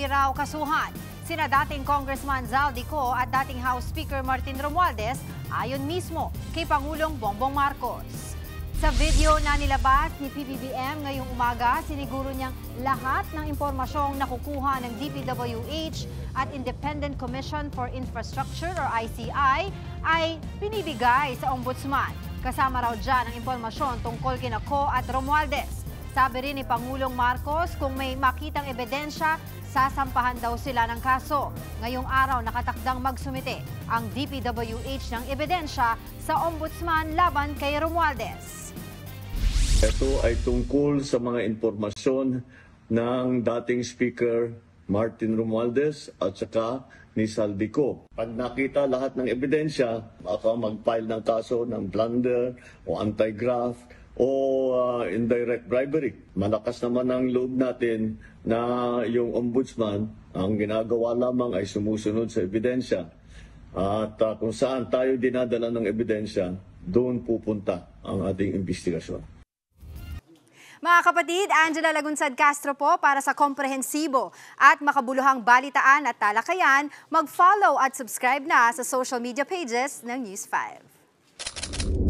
Marami raw kasuhan. Sina dating Congressman Zaldico at dating House Speaker Martin Romualdez ayon mismo kay Pangulong Bongbong Marcos. Sa video na nilabas ni PBBM ngayong umaga, siniguro niyang lahat ng impormasyong nakukuha ng DPWH at Independent Commission for Infrastructure or ICI ay binibigay sa Ombudsman. Kasama raw dyan ang impormasyon tungkol kina Ko at Romualdez. Sabi rin ni Pangulong Marcos kung may makitang ebidensya, sasampahan daw sila ng kaso. Ngayong araw nakatakdang magsumite ang DPWH ng ebidensya sa Ombudsman laban kay Romualdez. Ito ay tungkol sa mga impormasyon ng dating Speaker Martin Romualdez at saka ni Zaldico. Pag nakita lahat ng ebidensya, baka mag-file ng kaso ng blunder o anti-graft o indirect bribery. Malakas naman ang loob natin na yung ombudsman, ang ginagawa lamang ay sumusunod sa ebidensya. At kung saan tayo dinadala ng ebidensya, doon pupunta ang ating investigasyon. Mga kapatid, Angela Lagunsad Castro po para sa komprehensibo at makabuluhang balitaan at talakayan. Mag-follow at subscribe na sa social media pages ng News 5.